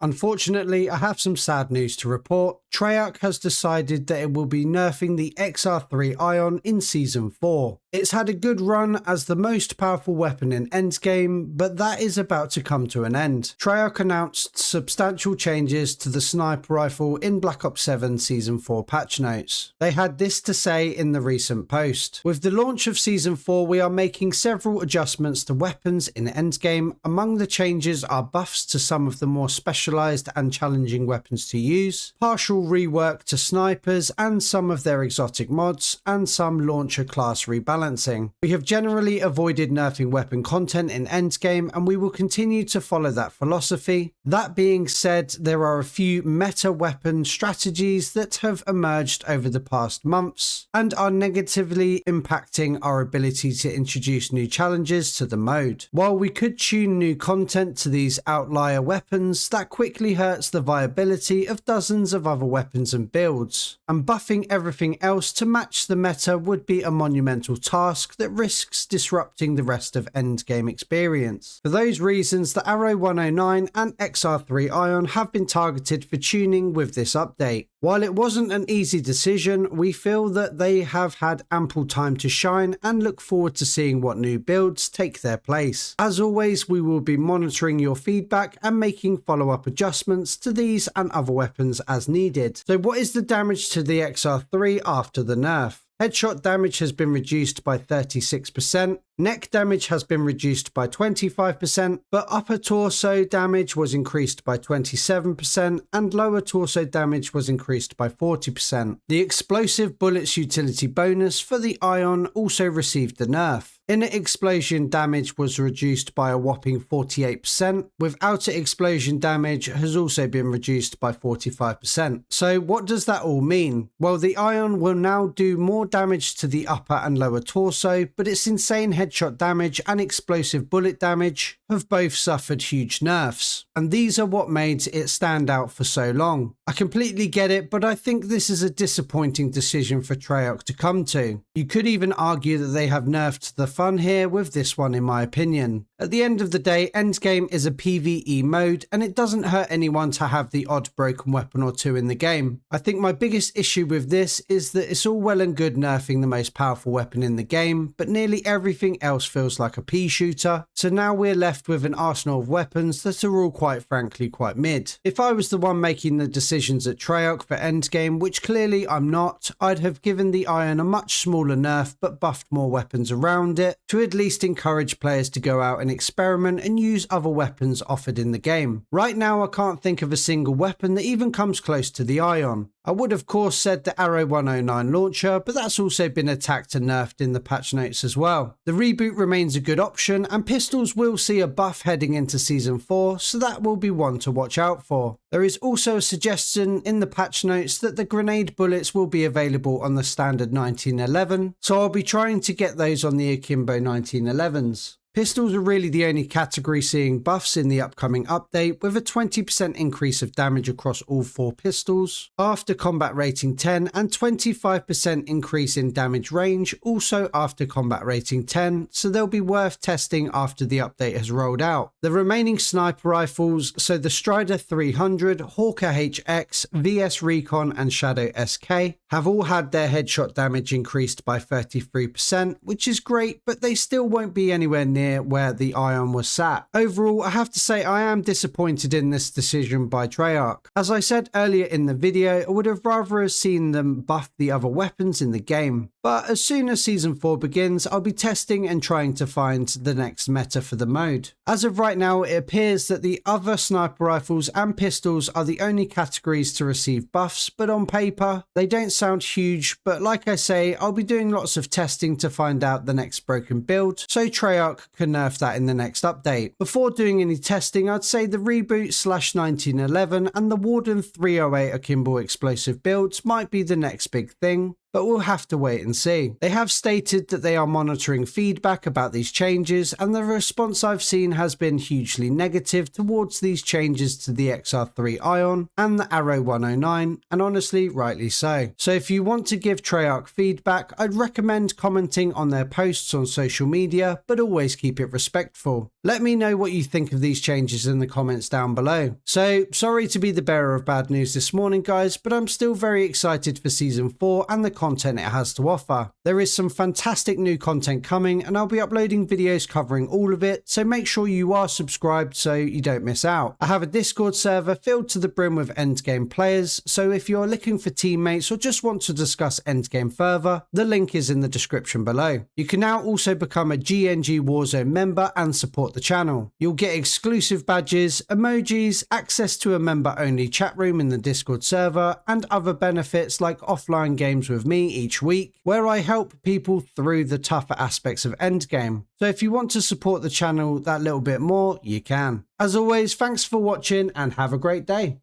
Unfortunately, I have some sad news to report. Treyarch has decided that it will be nerfing the XR3 Ion in Season 4. It's had a good run as the most powerful weapon in Endgame, but that is about to come to an end. Treyarch announced substantial changes to the sniper rifle in Black Ops 7 Season 4 patch notes. They had this to say in the recent post. With the launch of Season 4, we are making several adjustments to weapons in Endgame. Among the changes are buffs to some of the more specialized and challenging weapons to use, partial rework to snipers and some of their exotic mods, and some launcher class rebalancing. We have generally avoided nerfing weapon content in Endgame, and we will continue to follow that philosophy. That being said, there are a few meta weapon strategies that have emerged over the past months and are negatively impacting our ability to introduce new challenges to the mode. While we could tune new content to these outlier weapons, that quickly hurts the viability of dozens of other weapons and builds, and buffing everything else to match the meta would be a monumental task that risks disrupting the rest of Endgame experience. For those reasons, the Arrow 109 and XR3 Ion have been targeted for tuning with this update. While it wasn't an easy decision, we feel that they have had ample time to shine and look forward to seeing what new builds take their place. As always, we will be monitoring your feedback and making follow-up adjustments to these and other weapons as needed. So what is the damage to the XR3 after the nerf? Headshot damage has been reduced by 36%, neck damage has been reduced by 25%, but upper torso damage was increased by 27% and lower torso damage was increased by 40%. The explosive bullets utility bonus for the Ion also received the nerf. Inner explosion damage was reduced by a whopping 48%, with outer explosion damage has also been reduced by 45%. So what does that all mean? Well, the Ion will now do more damage to the upper and lower torso, but its insane headshot damage and explosive bullet damage have both suffered huge nerfs, and these are what made it stand out for so long. I completely get it, but I think this is a disappointing decision for Treyarch to come to. You could even argue that they have nerfed the fun here with this one, in my opinion. At the end of the day, Endgame is a PvE mode, and it doesn't hurt anyone to have the odd broken weapon or two in the game. I think my biggest issue with this is that it's all well and good nerfing the most powerful weapon in the game, but nearly everything else feels like a pea shooter, so now we're left with an arsenal of weapons that are all quite frankly quite mid. If I was the one making the decisions at Treyarch for Endgame, which clearly I'm not, I'd have given the Ion a much smaller nerf but buffed more weapons around it to at least encourage players to go out and experiment and use other weapons offered in the game. Right now I can't think of a single weapon that even comes close to the Ion. I would of course said the Arrow 109 launcher, but that's also been attacked and nerfed in the patch notes as well. The reboot remains a good option, and pistols will see a buff heading into Season 4, so that will be one to watch out for. There is also a suggestion in the patch notes that the grenade bullets will be available on the standard 1911, so I'll be trying to get those on the Akimbo 1911s. Pistols are really the only category seeing buffs in the upcoming update, with a 20% increase of damage across all 4 pistols after combat rating 10 and 25% increase in damage range also after combat rating 10, so they'll be worth testing after the update has rolled out. The remaining sniper rifles, so the Strider 300, Hawker HX, VS Recon and Shadow SK, have all had their headshot damage increased by 33%, which is great, but they still won't be anywhere near where the Ion was sat. Overall, I have to say I am disappointed in this decision by Treyarch. As I said earlier in the video, I would have rather have seen them buff the other weapons in the game. But as soon as Season 4 begins, I'll be testing and trying to find the next meta for the mode. As of right now, it appears that the other sniper rifles and pistols are the only categories to receive buffs, but on paper, they don't sound huge, but like I say, I'll be doing lots of testing to find out the next broken build, so Treyarch can nerf that in the next update. Before doing any testing, I'd say the reboot /1911 and the Warden 308 Akimbo explosive builds might be the next big thing, but we'll have to wait and see. They have stated that they are monitoring feedback about these changes, and the response I've seen has been hugely negative towards these changes to the XR3 Ion and the Arrow 109, and honestly, rightly so. So if you want to give Treyarch feedback, I'd recommend commenting on their posts on social media, but always keep it respectful. Let me know what you think of these changes in the comments down below. So, sorry to be the bearer of bad news this morning guys, but I'm still very excited for Season 4 and the content it has to offer. There is some fantastic new content coming and I'll be uploading videos covering all of it, so make sure you are subscribed so you don't miss out. I have a Discord server filled to the brim with Endgame players, so if you're looking for teammates or just want to discuss Endgame further, the link is in the description below. You can now also become a GNG Warzone member and support the channel. You'll get exclusive badges, emojis, access to a member-only chat room in the Discord server, and other benefits like offline games with me each week, where I help people through the tougher aspects of Endgame. So if you want to support the channel that little bit more, you can. As always, thanks for watching and have a great day.